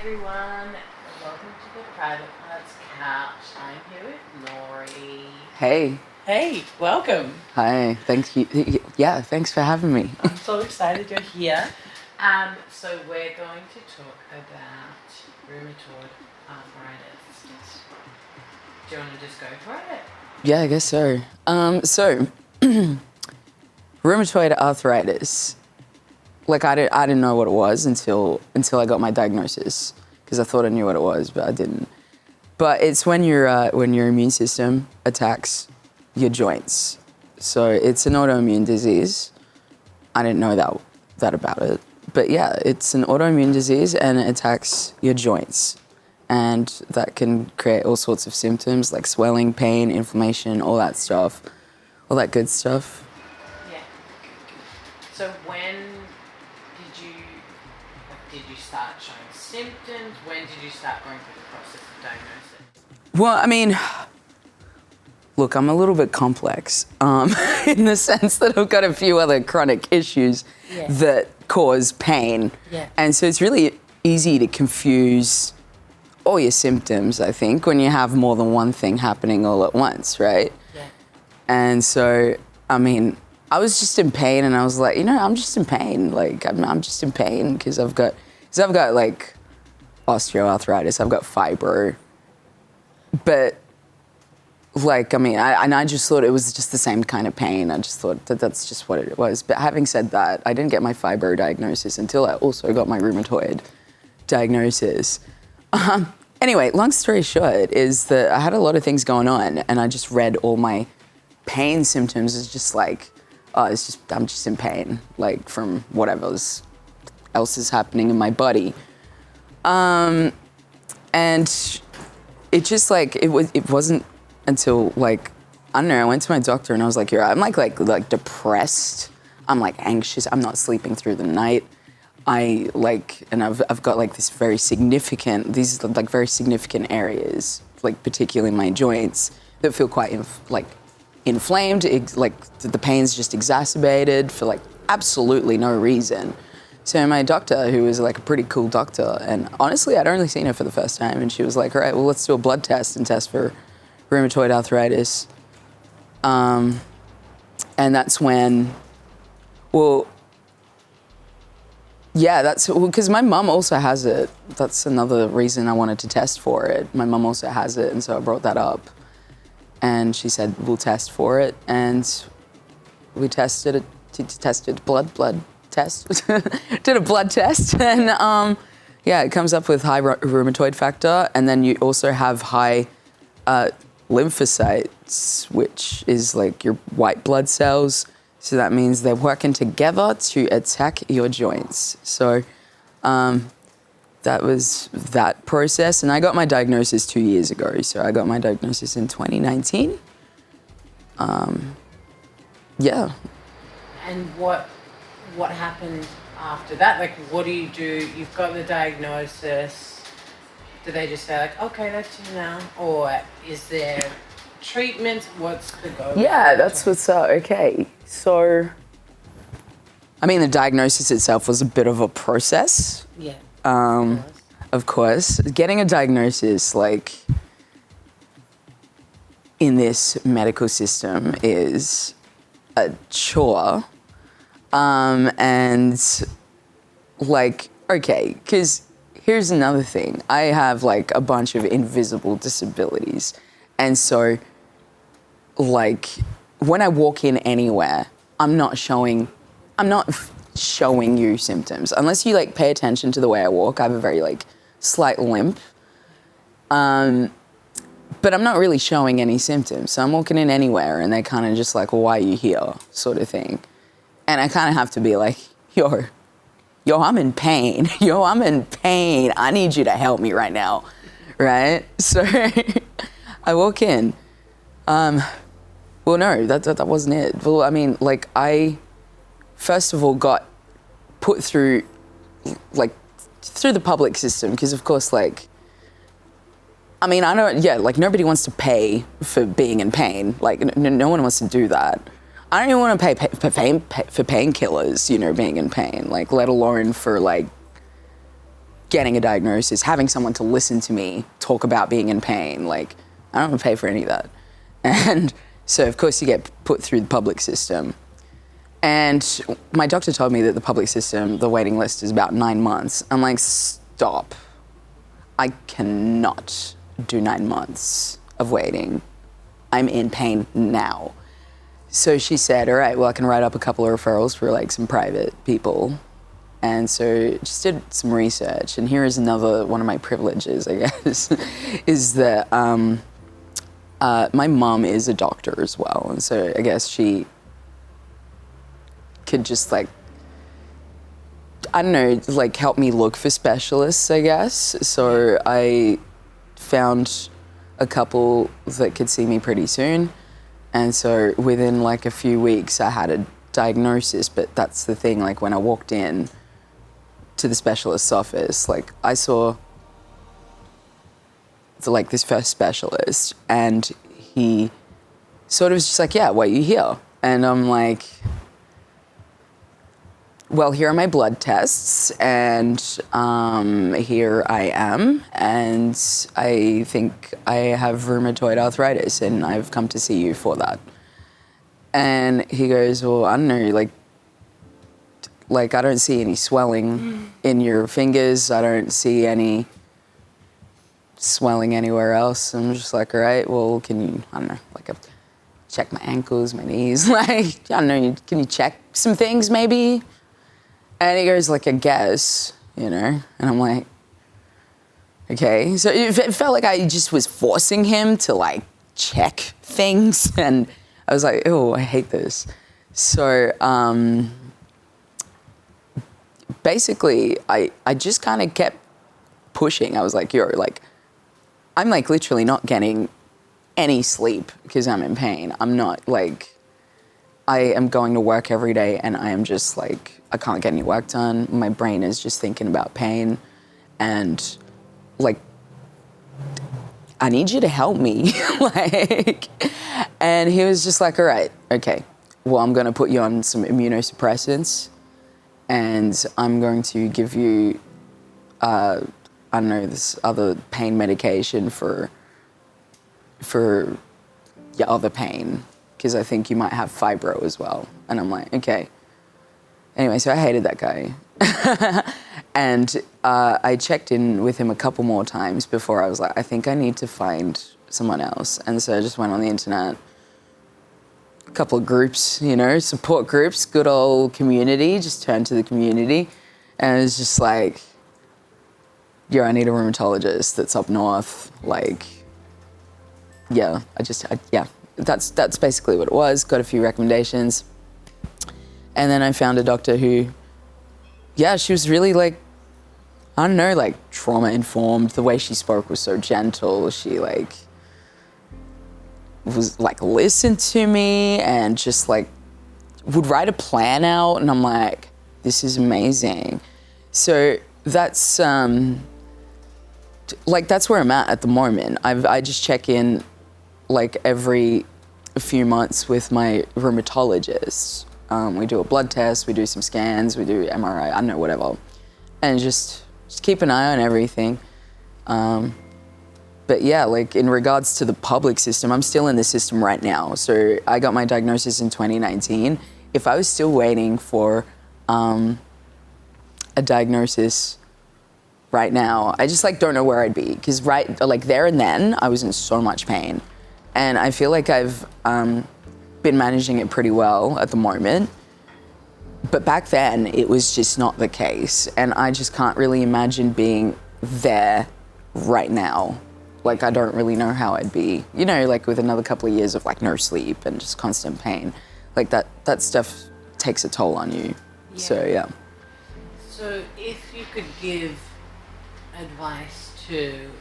everyone, welcome to the Private Parts Couch. I'm here with Nory. Hey. Hey, welcome. Hi, thank you. Yeah, thanks for having me. I'm so excited you're here. So we're going to talk about rheumatoid arthritis. Do you want to just go for it? Yeah, I guess so. Rheumatoid arthritis. Like I didn't know what it was until I got my diagnosis, because I thought I knew what it was, but I didn't. But it's when your immune system attacks your joints. So it's an autoimmune disease. I didn't know that about it. But yeah, it's an autoimmune disease and it attacks your joints. And that can create all sorts of symptoms like swelling, pain, inflammation, all that stuff. All that good stuff. Yeah. So when did you start showing symptoms? When did you start going through the process of diagnosis? Well, I mean, look, I'm a little bit complex in the sense that I've got a few other chronic issues that cause pain. Yeah. And so it's really easy to confuse all your symptoms, I think, when you have more than one thing happening all at once, right? Yeah. And so, I mean, I was just in pain and I was like, I'm just in pain. Like, I'm just in pain because I've got like osteoarthritis, I've got fibro. But like, I mean, I just thought it was just the same kind of pain. I just thought that's just what it was. But having said that, I didn't get my fibro diagnosis until I also got my rheumatoid diagnosis. Anyway, long story short is that I had a lot of things going on and I just read all my pain symptoms as just like, I'm just in pain, like from whatever else is happening in my body. And it just like, it wasn't until like, I don't know, I went to my doctor and I was like, I'm like depressed. I'm like anxious. I'm not sleeping through the night. I've got like these very significant areas, like particularly my joints that feel quite inflamed, the pain's just exacerbated for like absolutely no reason. So my doctor, who was like a pretty cool doctor, and honestly I'd only seen her for the first time, and she was like, all right, well, let's do a blood test and test for rheumatoid arthritis. And that's when, because my mum also has it. That's another reason I wanted to test for it. My mum also has it, and so I brought that up. And she said, we'll test for it. And we tested it, blood test. Did a blood test. And it comes up with high rheumatoid factor. And then you also have high lymphocytes, which is like your white blood cells. So that means they're working together to attack your joints. So that was that process. And I got my diagnosis 2 years ago. So I got my diagnosis in 2019. Yeah. And what happened after that? Like, what do? You've got the diagnosis. Do they just say like, okay, that's you now? Or is there treatment? What's the goal? Yeah, that's what's up. Okay. So, I mean, the diagnosis itself was a bit of a process. Yeah. Of course. Getting a diagnosis, like, in this medical system is a chore. And, like, okay, because here's another thing. I have, like, a bunch of invisible disabilities. And so, like, when I walk in anywhere, I'm not showing you symptoms. Unless you, like, pay attention to the way I walk. I have a very, like, slight limp. But I'm not really showing any symptoms. So I'm walking in anywhere and they're kind of just like, well, why are you here? Sort of thing. And I kind of have to be like, yo, I'm in pain. Yo, I'm in pain. I need you to help me right now. Right? So I walk in. Well, no, that wasn't it. Well, I mean, like, I first of all got put through the public system because, of course, like, I mean, nobody wants to pay for being in pain. Like, no one wants to do that. I don't even want to pay for painkillers, being in pain, like, let alone for, like, getting a diagnosis, having someone to listen to me talk about being in pain. Like, I don't want to pay for any of that. And so, of course, you get put through the public system. And my doctor told me that the public system, the waiting list is about 9 months. I'm like, stop. I cannot do 9 months of waiting. I'm in pain now. So she said, all right, well, I can write up a couple of referrals for like some private people. And so just did some research. And here is another one of my privileges, I guess, is that my mom is a doctor as well. And so I guess she could just like, I don't know, like help me look for specialists, I guess. So I found a couple that could see me pretty soon. And so within like a few weeks, I had a diagnosis. But that's the thing, like when I walked in to the specialist's office, like I saw this first specialist, and he sort of was just like, yeah, why are you here? And I'm like, well, here are my blood tests, and here I am, and I think I have rheumatoid arthritis, and I've come to see you for that. And he goes, well, I don't know, like I don't see any swelling in your fingers. I don't see any swelling anywhere else. I'm just like, all right, well, can you, I don't know, like check my ankles, my knees, like, I don't know, can you check some things maybe? And he goes, like, I guess, you know? And I'm like, okay. So it felt like I just was forcing him to, like, check things. And I was like, oh, I hate this. So basically, I just kind of kept pushing. I was like, yo, like, I'm, like, literally not getting any sleep because I'm in pain. I'm not, like, I am going to work every day and I am just, like, I can't get any work done. My brain is just thinking about pain, and like, I need you to help me. Like, and he was just like, all right, okay, well, I'm going to put you on some immunosuppressants, and I'm going to give you, I don't know, this other pain medication for your other pain, because I think you might have fibro as well. And I'm like, okay. Anyway, so I hated that guy. And I checked in with him a couple more times before I was like, I think I need to find someone else. And so I just went on the internet, a couple of groups, you know, support groups, good old community, just turned to the community. And it was just like, yeah, I need a rheumatologist that's up north. Like, yeah, that's basically what it was. Got a few recommendations. And then I found a doctor who, yeah, she was really like, I don't know, like trauma informed. The way she spoke was so gentle. She like was like listened to me and just like would write a plan out. And I'm like, this is amazing. So that's like that's where I'm at the moment. I just check in like every few months with my rheumatologist. We do a blood test, we do some scans, we do MRI, I don't know, whatever. And just keep an eye on everything. But yeah, like in regards to the public system, I'm still in the system right now. So I got my diagnosis in 2019. If I was still waiting for a diagnosis right now, I just like don't know where I'd be. Because right, like there and then, I was in so much pain. And I feel like I've been managing it pretty well at the moment. But back then, it was just not the case. And I just can't really imagine being there right now. Like, I don't really know how I'd be, you know, like with another couple of years of like no sleep and just constant pain. Like that stuff takes a toll on you. Yeah. So, yeah. So if you could give advice to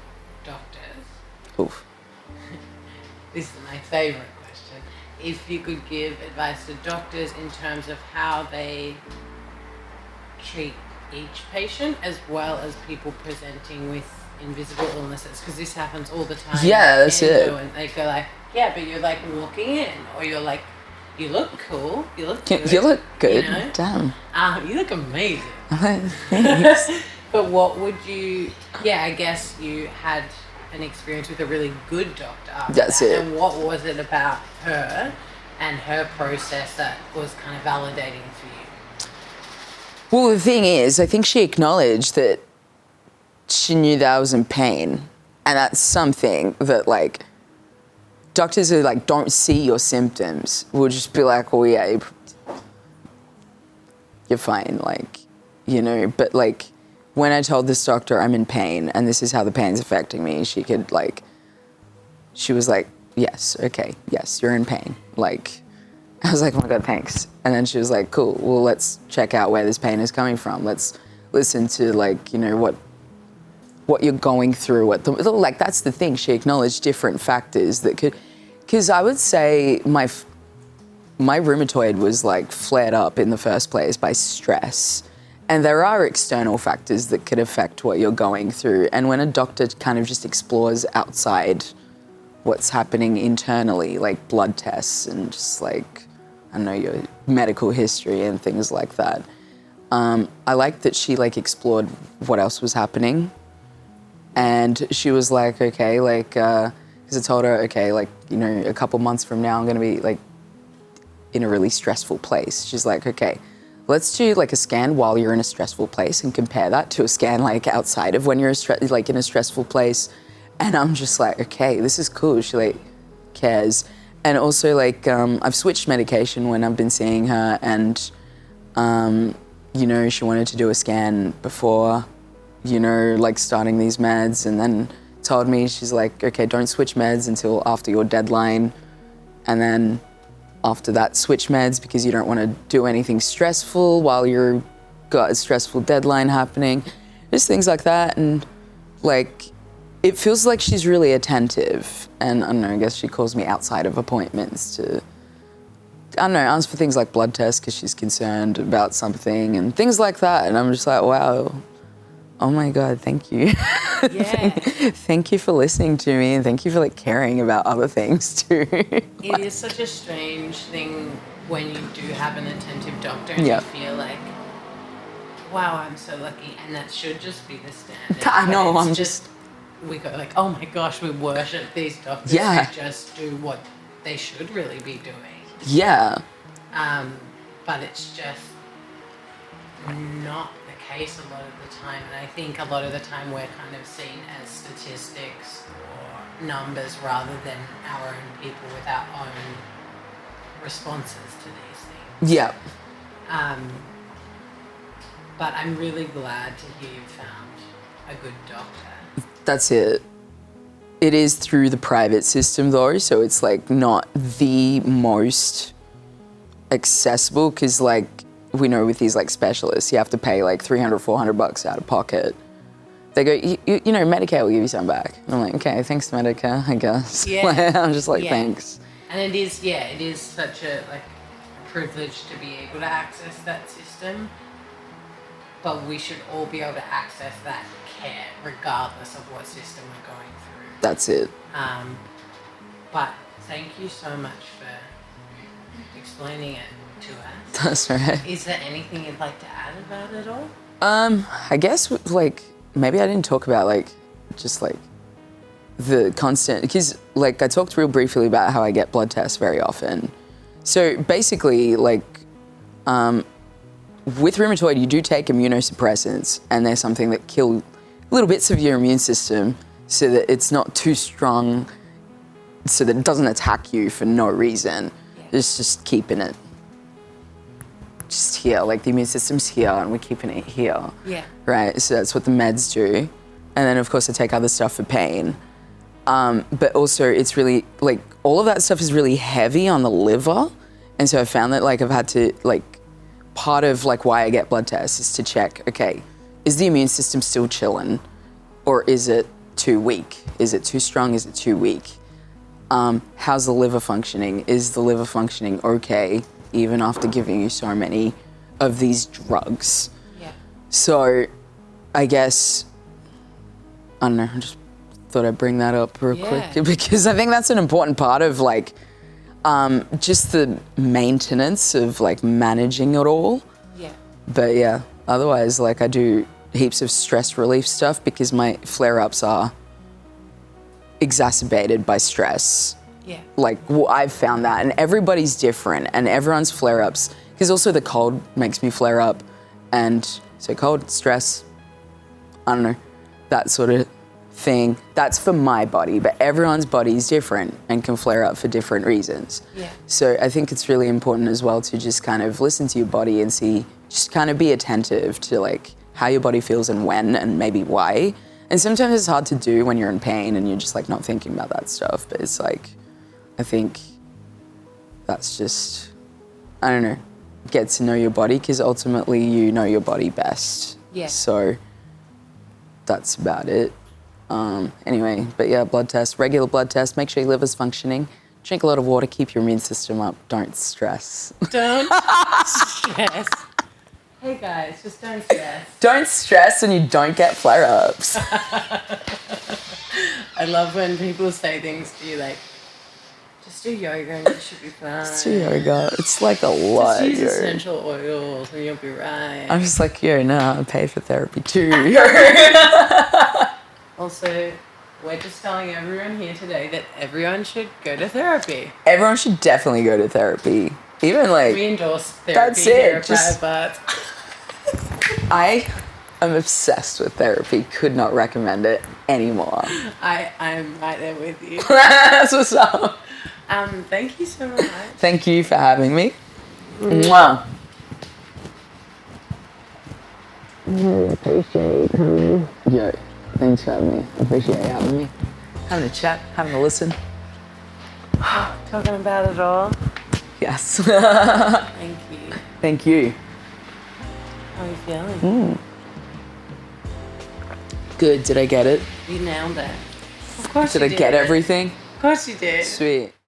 doctors. Oof. This is my favorite question. If you could give advice to doctors in terms of how they treat each patient as well as people presenting with invisible illnesses, because this happens all the time. Yeah, that's it. And they go like, yeah, but you're like walking in, or you're like, you look cool, you look good. You look good, you know? damn. You look amazing. Thanks. But what would you? Yeah, I guess you had an experience with a really good doctor after That's that. it. And what was it about her and her process that was kind of validating for you? Well, the thing is, I think she acknowledged that she knew that I was in pain, and that's something that, like, doctors who, like, don't see your symptoms will just be like, well, yeah, you're fine, like, you know, but, like, when I told this doctor I'm in pain and this is how the pain's affecting me, she was like, yes, okay, yes, you're in pain. Like, I was like, oh my God, thanks. And then she was like, cool, well, let's check out where this pain is coming from. Let's listen to, like, you know, what you're going through. Like, that's the thing. She acknowledged different factors that could, because I would say my rheumatoid was, like, flared up in the first place by stress. And there are external factors that could affect what you're going through. And when a doctor kind of just explores outside what's happening internally, like blood tests and just, like, I don't know, your medical history and things like that, I like that she, like, explored what else was happening. And she was like, okay, like, because I told her, okay, like, you know, a couple months from now I'm going to be, like, in a really stressful place. She's like, okay, let's do, like, a scan while you're in a stressful place and compare that to a scan, like, outside of when you're like in a stressful place. And I'm just like, okay, this is cool. She, like, cares. And also, like, I've switched medication when I've been seeing her, and you know, she wanted to do a scan before, you know, like, starting these meds, and then told me, she's like, okay, don't switch meds until after your deadline, and then after that switch meds because you don't want to do anything stressful while you've got a stressful deadline happening. Just things like that. And, like, it feels like she's really attentive, and I don't know, I guess she calls me outside of appointments to, I don't know, ask for things like blood tests because she's concerned about something and things like that. And I'm just like, wow, oh my God, thank you. Yeah. Thank you for listening to me, and thank you for, like, caring about other things too. It is such a strange thing when you do have an attentive doctor and Yeah. you feel like, wow, I'm so lucky, and that should just be the standard. I know, But it's I'm just... we go like, oh my gosh, we worship these doctors Yeah. who just do what they should really be doing. Yeah. But it's just not the case a lot of the time, and I think a lot of the time we're kind of seen as statistics or numbers rather than our own people with our own responses to these things. Yeah. But I'm really glad to hear you found a good doctor. That's it. It is through the private system though, so it's, like, not the most accessible, because, like, we know with these, like, specialists, you have to pay, like, $300, $400 out of pocket. They go, you know, Medicare will give you some back. And I'm like, okay, thanks, Medicare, I guess. Yeah. I'm just like, Yeah. thanks. And it is such a, like, privilege to be able to access that system. But we should all be able to access that care regardless of what system we're going through. That's it. But thank you so much for explaining it to us. That's right. Is there anything you'd like to add about it all? I guess, like, maybe I didn't talk about, like, just, like, the constant, because, like, I talked real briefly about how I get blood tests very often. So basically, like, with rheumatoid, you do take immunosuppressants, and they're something that kill little bits of your immune system so that it's not too strong, so that it doesn't attack you for no reason. Yeah. It's just keeping it just here, like, the immune system's here and we're keeping it here. Yeah. Right, so that's what the meds do. And then, of course, I take other stuff for pain. But also, it's really, like, all of that stuff is really heavy on the liver. And so I found that, like, I've had to, like, part of, like, why I get blood tests is to check, okay, is the immune system still chilling? Or is it too weak? Is it too strong? Is it too weak? How's the liver functioning? Is the liver functioning okay, even after giving you so many of these drugs? Yeah. So, I guess, I don't know, I just thought I'd bring that up real quick, because I think that's an important part of, like, just the maintenance of, like, managing it all. Yeah. But yeah, otherwise, like, I do heaps of stress relief stuff because my flare-ups are exacerbated by stress. Yeah. Like, well, I've found that, and everybody's different, and everyone's flare-ups, because also the cold makes me flare up, and so cold, stress, I don't know, that sort of thing. That's for my body, but everyone's body is different and can flare up for different reasons. Yeah. So I think it's really important as well to just kind of listen to your body and see, just kind of be attentive to like how your body feels and when and maybe why. And sometimes it's hard to do when you're in pain and you're just like not thinking about that stuff, but it's like, I think that's just, I don't know, get to know your body because ultimately you know your body best. Yeah. So that's about it. Anyway, but yeah, blood test, regular blood test, make sure your liver's functioning, drink a lot of water, keep your immune system up, don't stress. Don't stress. Hey guys, just don't stress. Don't stress and you don't get flare-ups. I love when people say things to you like, just do yoga and you should be fine. Just do yoga. It's like a lot. Just use essential oils and you'll be right. I'm just like, I pay for therapy too. Also, we're just telling everyone here today that everyone should go to therapy. Everyone should definitely go to therapy. Even like, We endorse therapy that's here it. at Private. I am obsessed with therapy. Could not recommend it anymore. I'm right there with you. That's what's up. Thank you so much. Thank you for having me. Mwah. Really appreciate you coming. Yo, thanks for having me. I appreciate you having me. Having a chat, having a listen. Talking about it all. Yes. Thank you. Thank you. How are you feeling? Good. Did I get it? You nailed it. Of course Did you I did. get everything? Of course you did. Sweet.